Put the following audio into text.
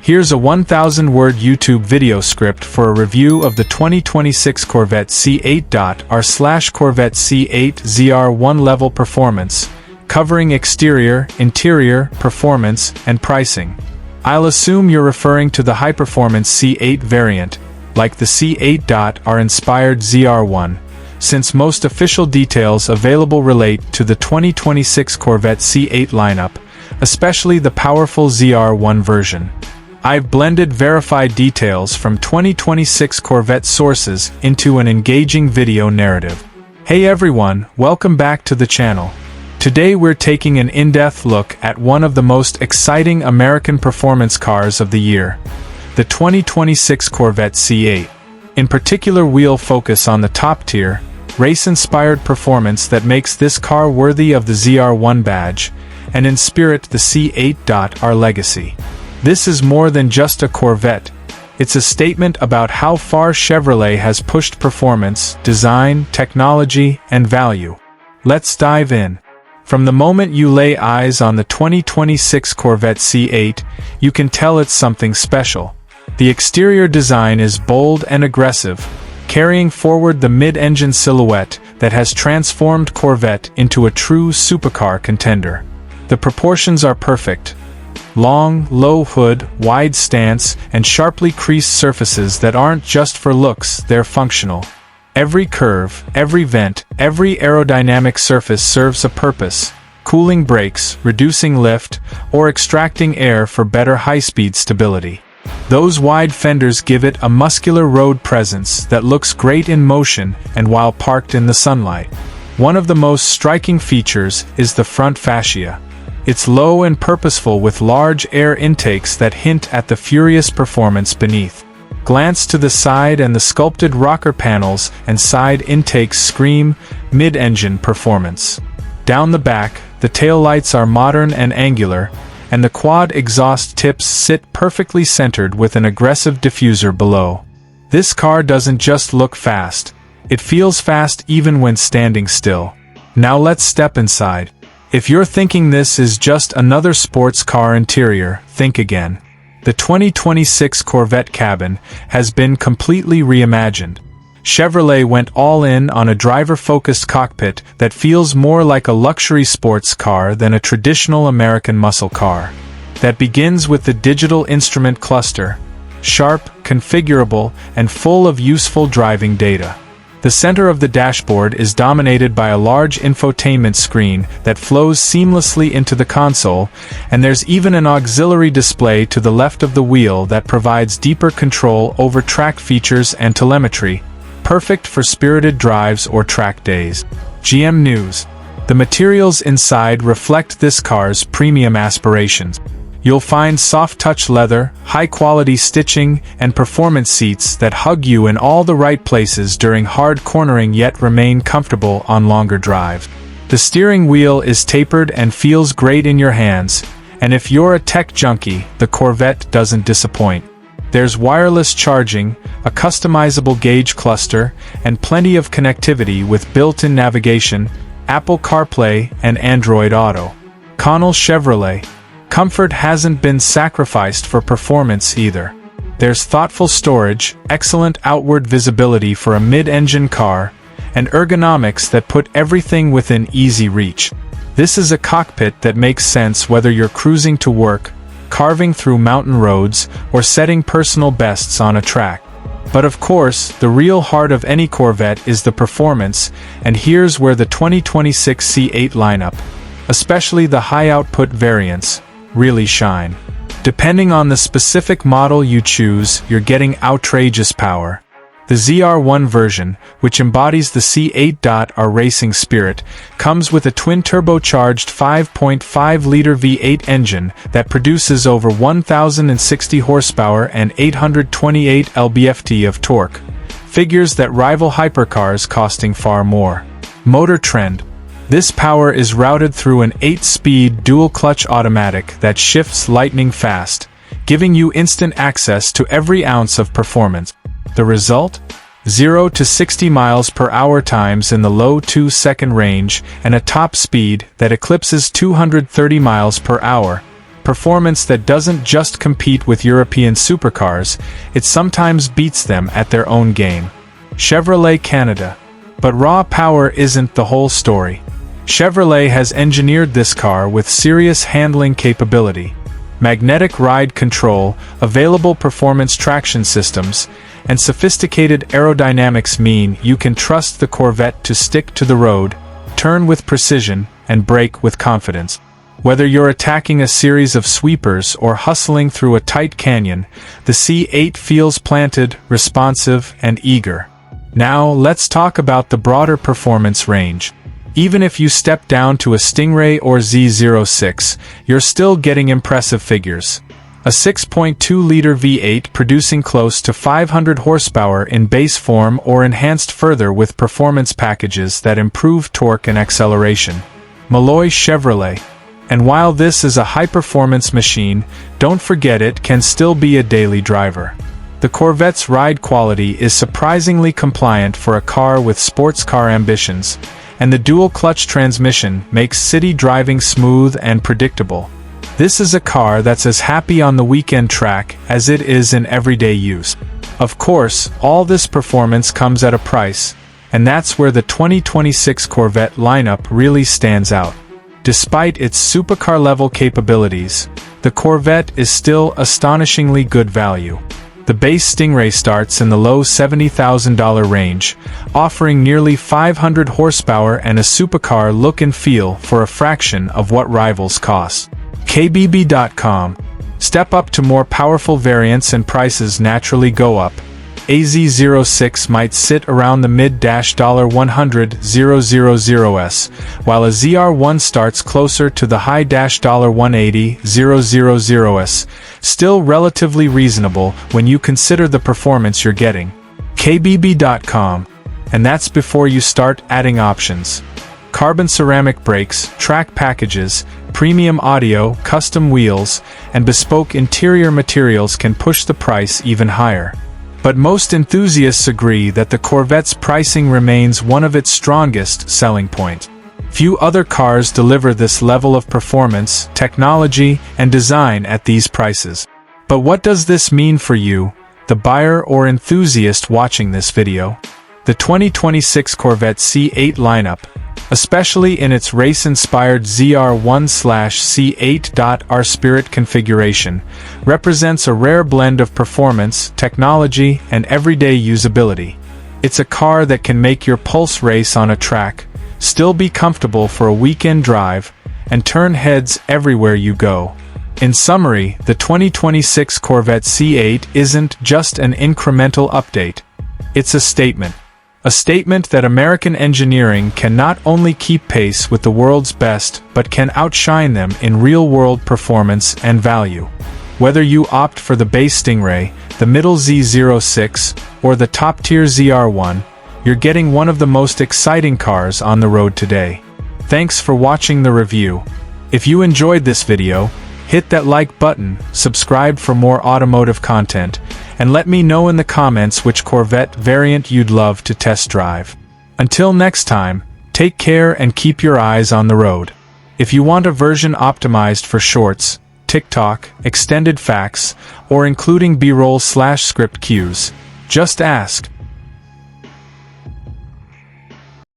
Here's a 1,000-word YouTube video script for a review of the 2026 Corvette C8.R/Corvette C8.R 1-level performance, covering exterior, interior, performance, and pricing. I'll assume you're referring to the high-performance C8 variant, like the C8.R inspired ZR1, since most official details available relate to the 2026 Corvette C8 lineup, especially the powerful ZR1 version. I've blended verified details from 2026 Corvette sources into an engaging video narrative. Hey everyone, welcome back to the channel. Today we're taking an in-depth look at one of the most exciting American performance cars of the year, the 2026 Corvette C8. In particular, we'll focus on the top-tier, race-inspired performance that makes this car worthy of the ZR1 badge, and in spirit the C8.R legacy. This is more than just a Corvette. It's a statement about how far Chevrolet has pushed performance, design, technology, and value. Let's dive in. From the moment you lay eyes on the 2026 Corvette C8, you can tell it's something special. The exterior design is bold and aggressive, carrying forward the mid-engine silhouette that has transformed Corvette into a true supercar contender. The proportions are perfect. Long, low hood, wide stance, and sharply creased surfaces that aren't just for looks, they're functional. Every curve, every vent, every aerodynamic surface serves a purpose: cooling brakes, reducing lift, or extracting air for better high-speed stability. Those wide fenders give it a muscular road presence that looks great in motion and while parked in the sunlight. One of the most striking features is the front fascia. It's low and purposeful with large air intakes that hint at the furious performance beneath. Glance to the side and the sculpted rocker panels and side intakes scream mid-engine performance. Down the back, the taillights are modern and angular, and the quad exhaust tips sit perfectly centered with an aggressive diffuser below. This car doesn't just look fast, it feels fast even when standing still. Now let's step inside. If you're thinking this is just another sports car interior, think again. The 2026 Corvette cabin has been completely reimagined. Chevrolet went all in on a driver-focused cockpit that feels more like a luxury sports car than a traditional American muscle car. That begins with the digital instrument cluster, sharp, configurable, and full of useful driving data. The center of the dashboard is dominated by a large infotainment screen that flows seamlessly into the console, and there's even an auxiliary display to the left of the wheel that provides deeper control over track features and telemetry, perfect for spirited drives or track days. GM News. The materials inside reflect this car's premium aspirations. You'll find soft-touch leather, high-quality stitching, and performance seats that hug you in all the right places during hard cornering yet remain comfortable on longer drives. The steering wheel is tapered and feels great in your hands, and if you're a tech junkie, the Corvette doesn't disappoint. There's wireless charging, a customizable gauge cluster, and plenty of connectivity with built-in navigation, Apple CarPlay, and Android Auto. Connell Chevrolet. Comfort hasn't been sacrificed for performance either. There's thoughtful storage, excellent outward visibility for a mid-engine car, and ergonomics that put everything within easy reach. This is a cockpit that makes sense whether you're cruising to work, carving through mountain roads, or setting personal bests on a track. But of course, the real heart of any Corvette is the performance, and here's where the 2026 C8 lineup, especially the high-output variants, really shine. Depending on the specific model you choose, you're getting outrageous power. The ZR1 version, which embodies the C8.R racing spirit, comes with a twin-turbocharged 5.5-liter V8 engine that produces over 1,060 horsepower and 828 lb-ft of torque, figures that rival hypercars costing far more. Motor trend. This power is routed through an 8-speed dual-clutch automatic that shifts lightning fast, giving you instant access to every ounce of performance. The result? 0 to 60 miles per hour times in the low 2-second range and a top speed that eclipses 230 miles per hour, performance that doesn't just compete with European supercars, it sometimes beats them at their own game. Chevrolet Canada. But raw power isn't the whole story. Chevrolet has engineered this car with serious handling capability. Magnetic ride control, available performance traction systems, and sophisticated aerodynamics mean you can trust the Corvette to stick to the road, turn with precision, and brake with confidence. Whether you're attacking a series of sweepers or hustling through a tight canyon, the C8 feels planted, responsive, and eager. Now, let's talk about the broader performance range. Even if you step down to a Stingray or Z06, you're still getting impressive figures. A 6.2-liter V8 producing close to 500 horsepower in base form or enhanced further with performance packages that improve torque and acceleration. Malloy Chevrolet. And while this is a high-performance machine, don't forget it can still be a daily driver. The Corvette's ride quality is surprisingly compliant for a car with sports car ambitions, and the dual-clutch transmission makes city driving smooth and predictable. This is a car that's as happy on the weekend track as it is in everyday use. Of course, all this performance comes at a price, and that's where the 2026 Corvette lineup really stands out. Despite its supercar-level capabilities, the Corvette is still astonishingly good value. The base Stingray starts in the low $70,000 range, offering nearly 500 horsepower and a supercar look and feel for a fraction of what rivals cost. KBB.com. Step up to more powerful variants and prices naturally go up. AZ06 might sit around the mid-$100,000s, while a ZR1 starts closer to the high $180,000s, still relatively reasonable when you consider the performance you're getting. KBB.com. And that's before you start adding options. Carbon ceramic brakes, track packages, premium audio, custom wheels, and bespoke interior materials can push the price even higher. But most enthusiasts agree that the Corvette's pricing remains one of its strongest selling points. Few other cars deliver this level of performance, technology, and design at these prices. But what does this mean for you, the buyer or enthusiast watching this video? The 2026 Corvette C8 lineup, especially in its race-inspired ZR1/C8.R Spirit configuration, represents a rare blend of performance, technology, and everyday usability. It's a car that can make your pulse race on a track, still be comfortable for a weekend drive, and turn heads everywhere you go. In summary, the 2026 Corvette C8 isn't just an incremental update. It's a statement. A statement that American engineering can not only keep pace with the world's best, but can outshine them in real-world performance and value. Whether you opt for the base Stingray, the middle Z06, or the top-tier ZR1, you're getting one of the most exciting cars on the road today. Thanks for watching the review. If you enjoyed this video, hit that like button, subscribe for more automotive content, and let me know in the comments which Corvette variant you'd love to test drive. Until next time, take care and keep your eyes on the road. If you want a version optimized for shorts, TikTok, extended facts, or including B-roll/script cues, just ask.